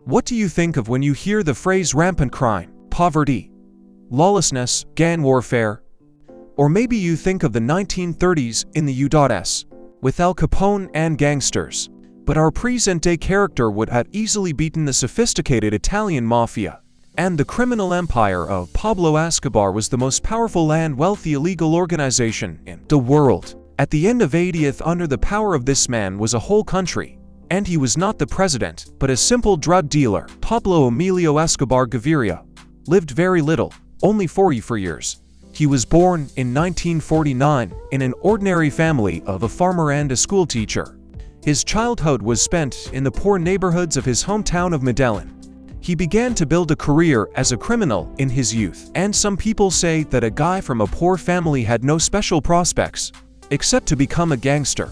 What do you think of when you hear the phrase rampant crime, poverty, lawlessness, gang warfare? Or maybe you think of the 1930s in the U.S. with Al Capone and gangsters. But our present-day character would have easily beaten the sophisticated Italian mafia. And the criminal empire of Pablo Escobar was the most powerful and wealthy illegal organization in the world. At the end of 80th, under the power of this man was a whole country. And he was not the president, but a simple drug dealer. Pablo Emilio Escobar Gaviria lived very little, only 44 years. He was born in 1949 in an ordinary family of a farmer and a schoolteacher. His childhood was spent in the poor neighborhoods of his hometown of Medellin. He began to build a career as a criminal in his youth, and some people say that a guy from a poor family had no special prospects, except to become a gangster.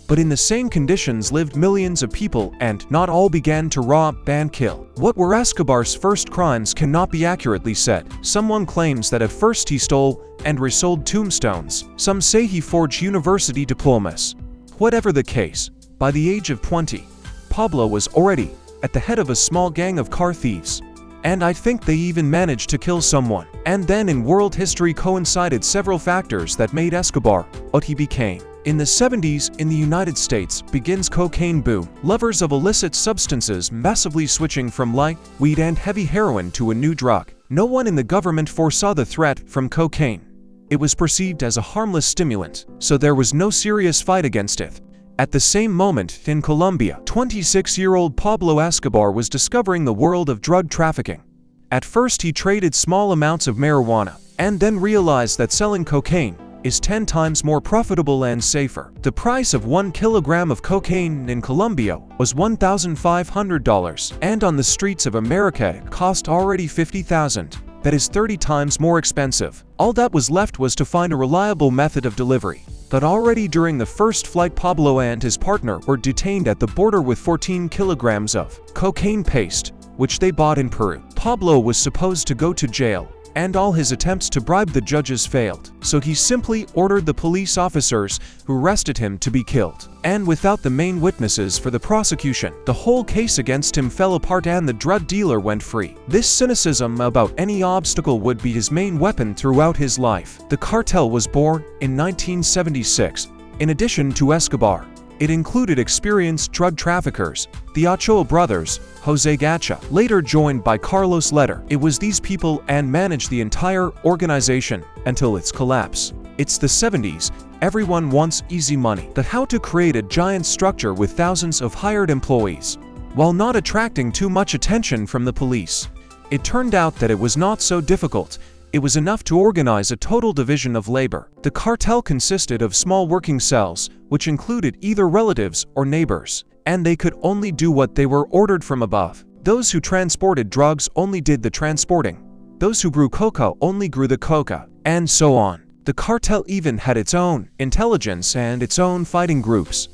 But in the same conditions lived millions of people, and not all began to rob and kill. What were Escobar's first crimes cannot be accurately said. Someone claims that at first he stole and resold tombstones. Some say he forged university diplomas. Whatever the case, by the age of 20, Pablo was already at the head of a small gang of car thieves. And I think they even managed to kill someone. And then in world history coincided several factors that made Escobar what he became. In the 70s, in the United States, begins cocaine boom. Lovers of illicit substances massively switching from light, weed and heavy heroin to a new drug. No one in the government foresaw the threat from cocaine. It was perceived as a harmless stimulant, so there was no serious fight against it. At the same moment, in Colombia, 26-year-old Pablo Escobar was discovering the world of drug trafficking. At first he traded small amounts of marijuana, and then realized that selling cocaine is 10 times more profitable and safer. The price of 1 kilogram of cocaine in Colombia was $1,500, and on the streets of America it cost already $50,000. That is 30 times more expensive. All that was left was to find a reliable method of delivery. But already during the first flight, Pablo and his partner were detained at the border with 14 kilograms of cocaine paste, which they bought in Peru. Pablo was supposed to go to jail, and all his attempts to bribe the judges failed. So he simply ordered the police officers who arrested him to be killed. And without the main witnesses for the prosecution, the whole case against him fell apart and the drug dealer went free. This cynicism about any obstacle would be his main weapon throughout his life. The cartel was born in 1976. In addition to Escobar, it included experienced drug traffickers, the Ochoa brothers, Jose Gacha, later joined by Carlos Letter. It was these people and managed the entire organization until its collapse. It's the 70s, everyone wants easy money. But how to create a giant structure with thousands of hired employees, while not attracting too much attention from the police. It turned out that it was not so difficult. It was enough to organize a total division of labor. The cartel consisted of small working cells, which included either relatives or neighbors, and they could only do what they were ordered from above. Those who transported drugs only did the transporting. Those who grew coca only grew the coca, and so on. The cartel even had its own intelligence and its own fighting groups.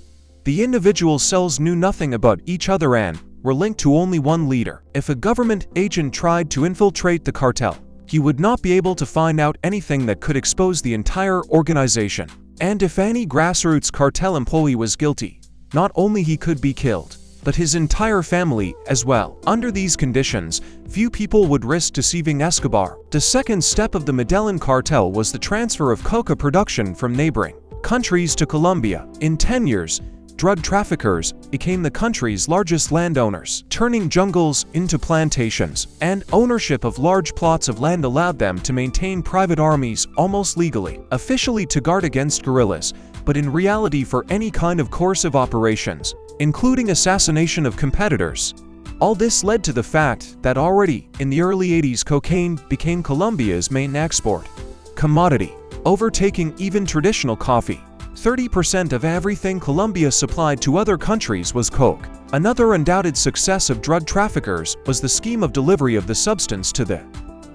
The individual cells knew nothing about each other and were linked to only one leader. If a government agent tried to infiltrate the cartel, he would not be able to find out anything that could expose the entire organization. And if any grassroots cartel employee was guilty, not only he could be killed, but his entire family as well. Under these conditions, few people would risk deceiving Escobar. The second step of the Medellin cartel was the transfer of coca production from neighboring countries to Colombia. In 10 years, drug traffickers became the country's largest landowners, turning jungles into plantations, and ownership of large plots of land allowed them to maintain private armies almost legally, officially to guard against guerrillas, but in reality for any kind of coercive operations, including assassination of competitors. All this led to the fact that already in the early 80s cocaine became Colombia's main export commodity, overtaking even traditional coffee. 30% of everything Colombia supplied to other countries was coke. Another undoubted success of drug traffickers was the scheme of delivery of the substance to the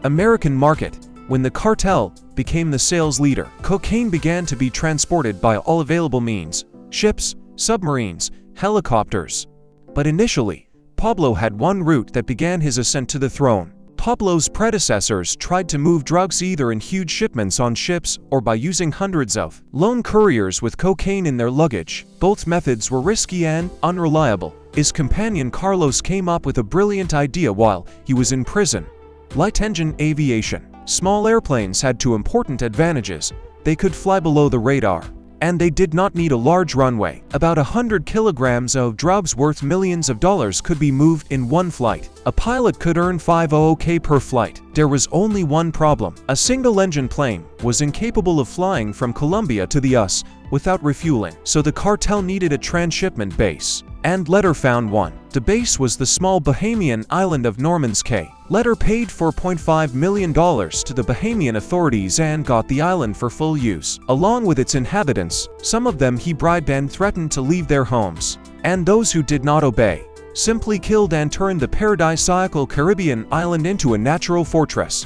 American market. When the cartel became the sales leader, cocaine began to be transported by all available means: ships, submarines, helicopters. But initially, Pablo had one route that began his ascent to the throne. Pablo's predecessors tried to move drugs either in huge shipments on ships or by using hundreds of lone couriers with cocaine in their luggage. Both methods were risky and unreliable. His companion Carlos came up with a brilliant idea while he was in prison: light engine aviation. Small airplanes had two important advantages: they could fly below the radar, and they did not need a large runway. About 100 kilograms of drugs worth millions of dollars could be moved in one flight. A pilot could earn $500K per flight. There was only one problem: a single-engine plane was incapable of flying from Colombia to the US without refueling, so the cartel needed a transshipment base, and Letter found one. The base was the small Bahamian island of Norman's Cay. Letter paid $4.5 million to the Bahamian authorities and got the island for full use, along with its inhabitants. Some of them he bribed and threatened to leave their homes, and those who did not obey simply killed and turned the paradisiacal Caribbean island into a natural fortress.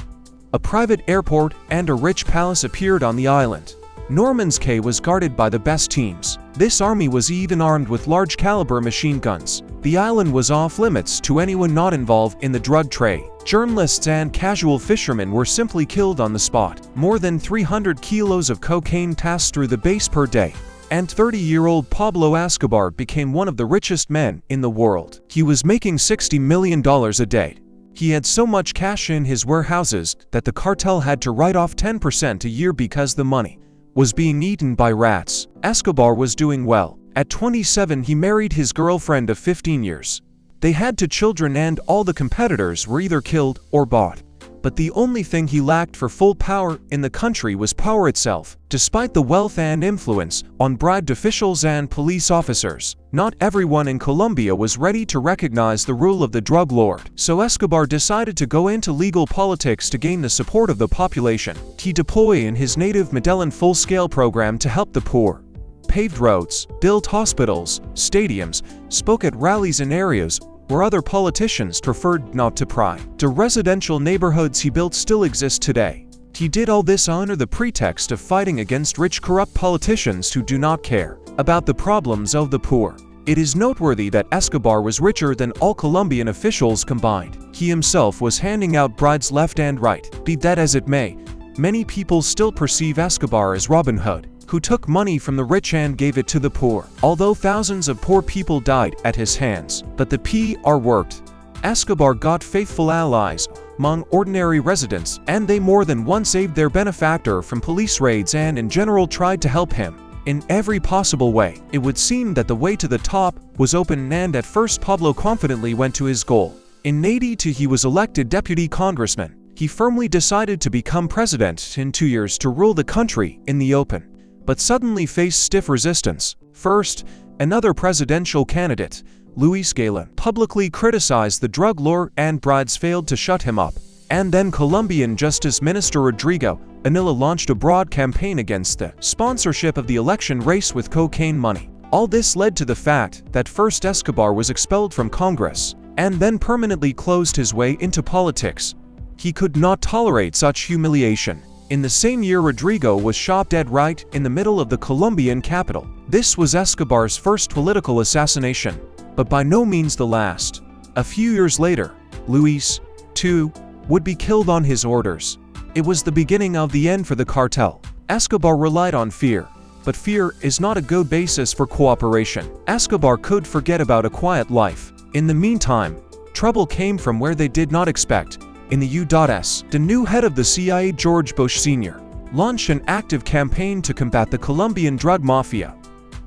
A private airport and a rich palace appeared on the island. Norman's Cay was guarded by the best teams. This army was even armed with large-caliber machine guns. The island was off-limits to anyone not involved in the drug trade. Journalists and casual fishermen were simply killed on the spot. More than 300 kilos of cocaine passed through the base per day, and 30-year-old Pablo Escobar became one of the richest men in the world. He was making $60 million a day. He had so much cash in his warehouses that the cartel had to write off 10% a year because the money was being eaten by rats. Escobar was doing well. At 27, he married his girlfriend of 15 years. They had two children, and all the competitors were either killed or bought. But the only thing he lacked for full power in the country was power itself. Despite the wealth and influence on bribed officials and police officers, not everyone in Colombia was ready to recognize the rule of the drug lord. So Escobar decided to go into legal politics to gain the support of the population. He deployed in his native Medellin full-scale program to help the poor, paved roads, built hospitals, stadiums, spoke at rallies in areas where other politicians preferred not to pry. The residential neighborhoods he built still exist today. He did all this under the pretext of fighting against rich, corrupt politicians who do not care about the problems of the poor. It is noteworthy that Escobar was richer than all Colombian officials combined. He himself was handing out bribes left and right. Be that as it may, many people still perceive Escobar as Robin Hood, who took money from the rich and gave it to the poor. Although thousands of poor people died at his hands, but the PR worked. Escobar got faithful allies among ordinary residents, and they more than once saved their benefactor from police raids and in general tried to help him in every possible way. It would seem that the way to the top was open, and at first Pablo confidently went to his goal. In 1982 he was elected deputy congressman. He firmly decided to become president in 2 years to rule the country in the open, but suddenly faced stiff resistance. First, another presidential candidate, Luis Galen, publicly criticized the drug lord, and bribes failed to shut him up. And then Colombian Justice Minister Rodrigo Anilla launched a broad campaign against the sponsorship of the election race with cocaine money. All this led to the fact that first Escobar was expelled from Congress, and then permanently closed his way into politics. He could not tolerate such humiliation. In the same year, Rodrigo was shot dead right in the middle of the Colombian capital. This was Escobar's first political assassination, but by no means the last. A few years later, Luis, too, would be killed on his orders. It was the beginning of the end for the cartel. Escobar relied on fear, but fear is not a good basis for cooperation. Escobar could forget about a quiet life. In the meantime, trouble came from where they did not expect. In the U.S., the new head of the CIA, George Bush Sr., launched an active campaign to combat the Colombian drug mafia.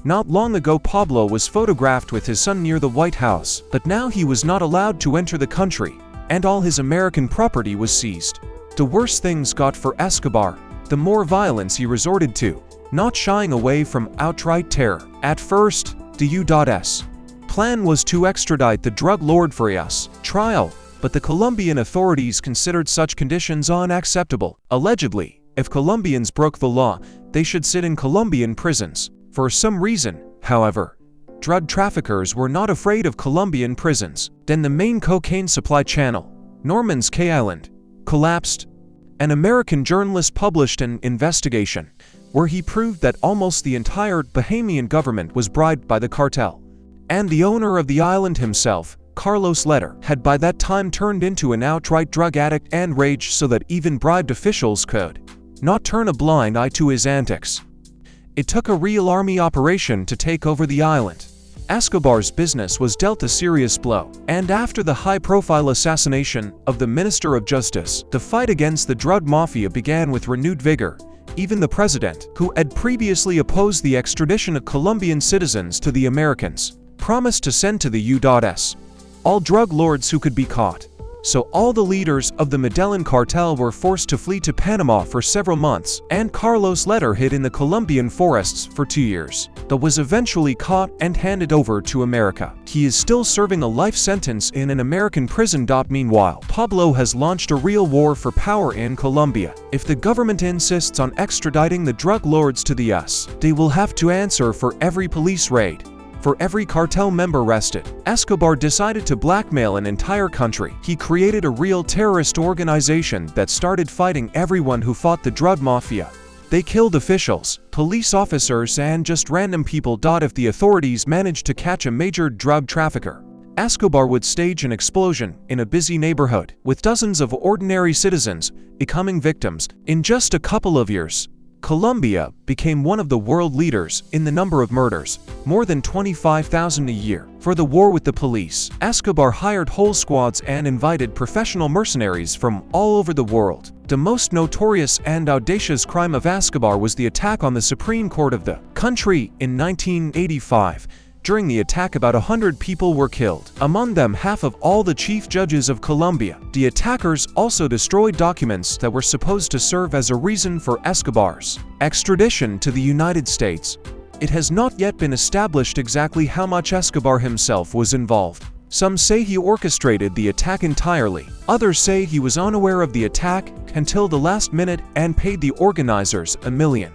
Not long ago, Pablo was photographed with his son near the White House, but now he was not allowed to enter the country, and all his American property was seized. The worse things got for Escobar, the more violence he resorted to, not shying away from outright terror. At first, the U.S. plan was to extradite the drug lord for U.S. trial, but the Colombian authorities considered such conditions unacceptable. Allegedly, if Colombians broke the law, they should sit in Colombian prisons. For some reason, however, drug traffickers were not afraid of Colombian prisons. Then the main cocaine supply channel, Norman's Cay Island, collapsed. An American journalist published an investigation where he proved that almost the entire Bahamian government was bribed by the cartel, and the owner of the island himself, Carlos Letter, had by that time turned into an outright drug addict and raged so that even bribed officials could not turn a blind eye to his antics. It took a real army operation to take over the island. Escobar's business was dealt a serious blow, and after the high-profile assassination of the Minister of Justice, the fight against the drug mafia began with renewed vigor. Even the president, who had previously opposed the extradition of Colombian citizens to the Americans, promised to send to the U.S. all drug lords who could be caught. So all the leaders of the Medellin cartel were forced to flee to Panama for several months, and Carlos Leder hid in the Colombian forests for 2 years, but was eventually caught and handed over to America. He is still serving a life sentence in an American prison. Meanwhile, Pablo has launched a real war for power in Colombia. If the government insists on extraditing the drug lords to the US, they will have to answer for every police raid. For every cartel member arrested, Escobar decided to blackmail an entire country. He created a real terrorist organization that started fighting everyone who fought the drug mafia. They killed officials, police officers, and just random people. If the authorities managed to catch a major drug trafficker, Escobar would stage an explosion in a busy neighborhood, with dozens of ordinary citizens becoming victims. In just a couple of years, Colombia became one of the world leaders in the number of murders, more than 25,000 a year. For the war with the police, Escobar hired whole squads and invited professional mercenaries from all over the world. The most notorious and audacious crime of Escobar was the attack on the Supreme Court of the country in 1985. During the attack, about 100 people were killed, among them half of all the chief judges of Colombia. The attackers also destroyed documents that were supposed to serve as a reason for Escobar's extradition to the United States. It has not yet been established exactly how much Escobar himself was involved. Some say he orchestrated the attack entirely. Others say he was unaware of the attack until the last minute and paid the organizers $1 million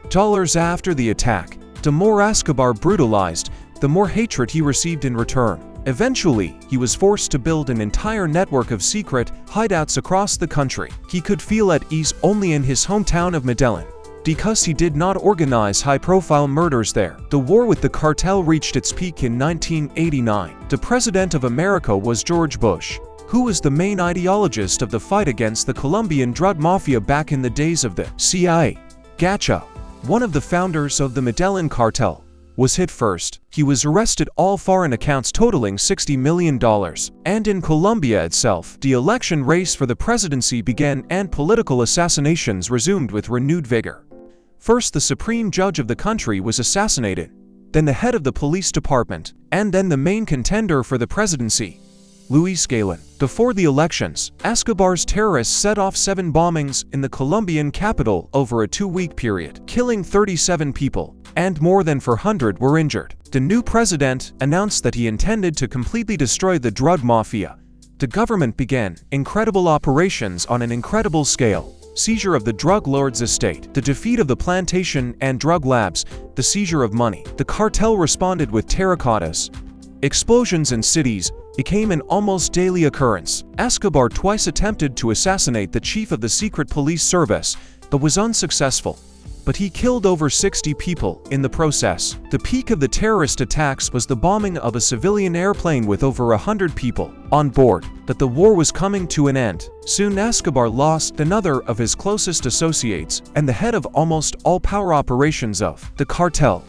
after the attack. The more Escobar brutalized, the more hatred he received in return. Eventually, he was forced to build an entire network of secret hideouts across the country. He could feel at ease only in his hometown of Medellin, because he did not organize high-profile murders there. The war with the cartel reached its peak in 1989. The President of America was George Bush, who was the main ideologist of the fight against the Colombian drug mafia back in the days of the CIA. Gacha, one of the founders of the Medellin cartel, was hit first. He was arrested, all foreign accounts totaling $60 million. And in Colombia itself, the election race for the presidency began and political assassinations resumed with renewed vigor. First, the supreme judge of the country was assassinated, then the head of the police department, and then the main contender for the presidency, Luis Galen. Before the elections, Escobar's terrorists set off 7 bombings in the Colombian capital over a 2-week period, killing 37 people, and more than 400 were injured. The new president announced that he intended to completely destroy the drug mafia. The government began incredible operations on an incredible scale: seizure of the drug lord's estate, the defeat of the plantation and drug labs, the seizure of money. The cartel responded with terracottas. Explosions in cities became an almost daily occurrence. Escobar twice attempted to assassinate the chief of the secret police service, but was unsuccessful. But he killed over 60 people in the process. The peak of the terrorist attacks was the bombing of a civilian airplane with over 100 people on board. But the war was coming to an end. Soon Escobar lost another of his closest associates and the head of almost all power operations of the cartel.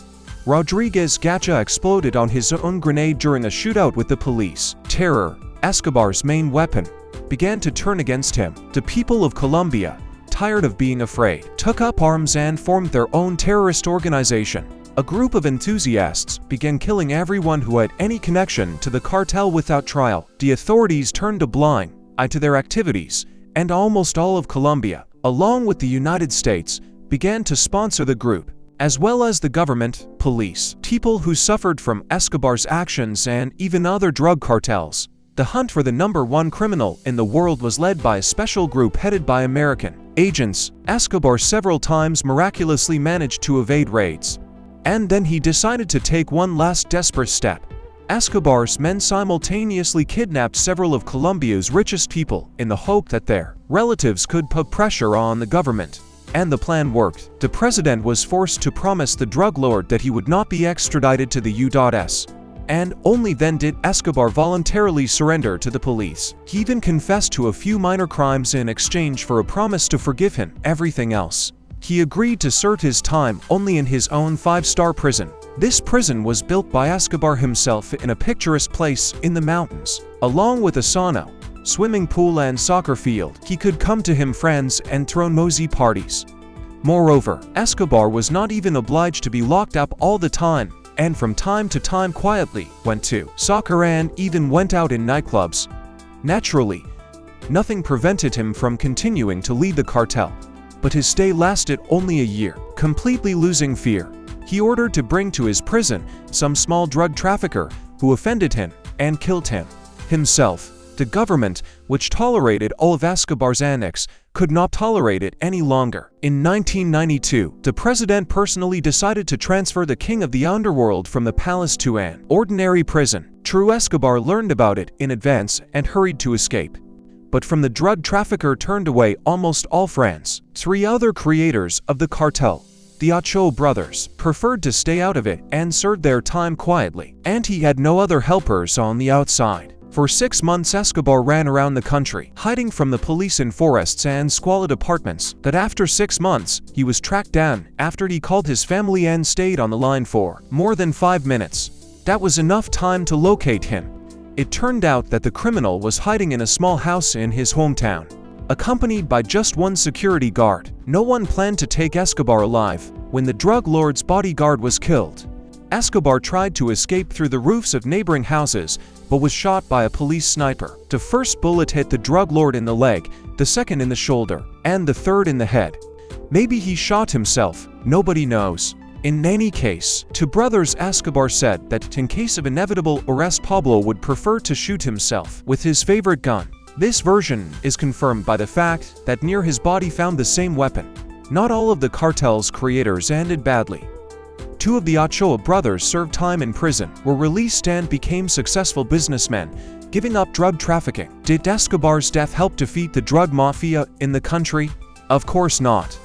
Rodriguez Gacha exploded on his own grenade during a shootout with the police. Terror, Escobar's main weapon, began to turn against him. The people of Colombia, tired of being afraid, took up arms and formed their own terrorist organization. A group of enthusiasts began killing everyone who had any connection to the cartel without trial. The authorities turned a blind eye to their activities, and almost all of Colombia, along with the United States, began to sponsor the group, as well as the government, police, people who suffered from Escobar's actions, and even other drug cartels. The hunt for the #1 criminal in the world was led by a special group headed by American agents. Escobar several times miraculously managed to evade raids. And then he decided to take one last desperate step. Escobar's men simultaneously kidnapped several of Colombia's richest people in the hope that their relatives could put pressure on the government. And the plan worked. The president was forced to promise the drug lord that he would not be extradited to the U.S. And only then did Escobar voluntarily surrender to the police. He even confessed to a few minor crimes in exchange for a promise to forgive him everything else. He agreed to serve his time only in his own 5-star prison. This prison was built by Escobar himself in a picturesque place in the mountains. Along with a sauna, swimming pool and soccer field, he could come to him friends and throw mosey parties. Moreover, Escobar was not even obliged to be locked up all the time, and from time to time quietly went to soccer and even went out in nightclubs. Naturally, nothing prevented him from continuing to lead the cartel, but his stay lasted only a year. Completely losing fear, he ordered to bring to his prison some small drug trafficker who offended him and killed him. Himself, the government, which tolerated all of Escobar's antics, could not tolerate it any longer. In 1992, the president personally decided to transfer the king of the underworld from the palace to an ordinary prison. True, Escobar learned about it in advance and hurried to escape. But from the drug trafficker turned away almost all friends. 3 other creators of the cartel, the Ochoa brothers, preferred to stay out of it and served their time quietly, and he had no other helpers on the outside. For 6 months Escobar ran around the country, hiding from the police in forests and squalid apartments. But after 6 months, he was tracked down after he called his family and stayed on the line for more than 5 minutes. That was enough time to locate him. It turned out that the criminal was hiding in a small house in his hometown, accompanied by just one security guard. No one planned to take Escobar alive. When the drug lord's bodyguard was killed, Escobar tried to escape through the roofs of neighboring houses, but was shot by a police sniper. The first bullet hit the drug lord in the leg, the second in the shoulder, and the third in the head. Maybe he shot himself, nobody knows. In any case, two brothers Escobar said that in case of inevitable arrest Pablo would prefer to shoot himself with his favorite gun. This version is confirmed by the fact that near his body found the same weapon. Not all of the cartel's creators ended badly. 2 of the Ochoa brothers served time in prison, were released and became successful businessmen, giving up drug trafficking. Did Escobar's death help defeat the drug mafia in the country? Of course not.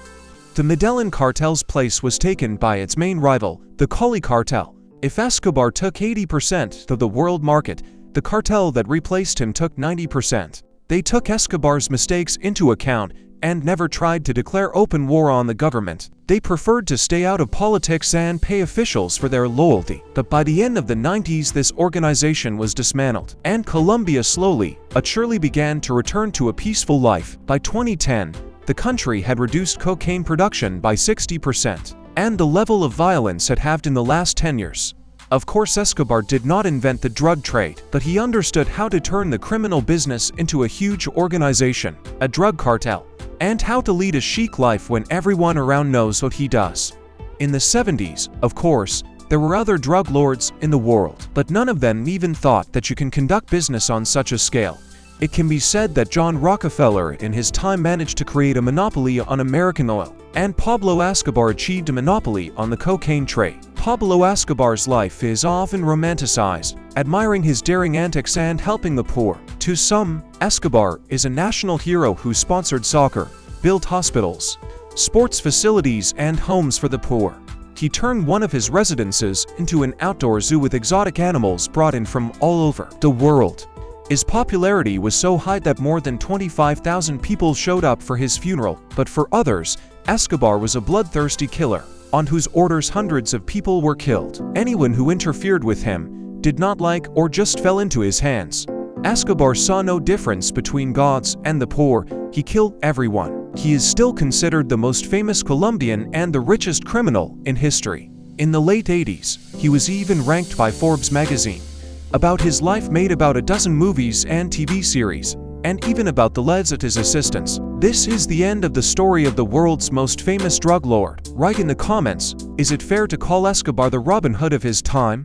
The Medellin cartel's place was taken by its main rival, the Cali cartel. If Escobar took 80% of the world market, the cartel that replaced him took 90%. They took Escobar's mistakes into account and never tried to declare open war on the government. They preferred to stay out of politics and pay officials for their loyalty. But by the end of the 90s, this organization was dismantled, and Colombia slowly but surely began to return to a peaceful life. By 2010, the country had reduced cocaine production by 60%, and the level of violence had halved in the last 10 years. Of course, Escobar did not invent the drug trade, but he understood how to turn the criminal business into a huge organization, a drug cartel, and how to lead a chic life when everyone around knows what he does. In the 70s, of course, there were other drug lords in the world, but none of them even thought that you can conduct business on such a scale. It can be said that John Rockefeller in his time managed to create a monopoly on American oil, and Pablo Escobar achieved a monopoly on the cocaine trade. Pablo Escobar's life is often romanticized, admiring his daring antics and helping the poor. To some, Escobar is a national hero who sponsored soccer, built hospitals, sports facilities, and homes for the poor. He turned one of his residences into an outdoor zoo with exotic animals brought in from all over the world. His popularity was so high that more than 25,000 people showed up for his funeral, but for others, Escobar was a bloodthirsty killer, on whose orders hundreds of people were killed. Anyone who interfered with him, did not like, or just fell into his hands. Escobar saw no difference between gods and the poor. He killed everyone. He is still considered the most famous Colombian and the richest criminal in history. In the late 80s, he was even ranked by Forbes magazine. About his life made about a dozen movies and TV series, and even about the lives of his assistants. This is the end of the story of the world's most famous drug lord. Write in the comments, is it fair to call Escobar the Robin Hood of his time?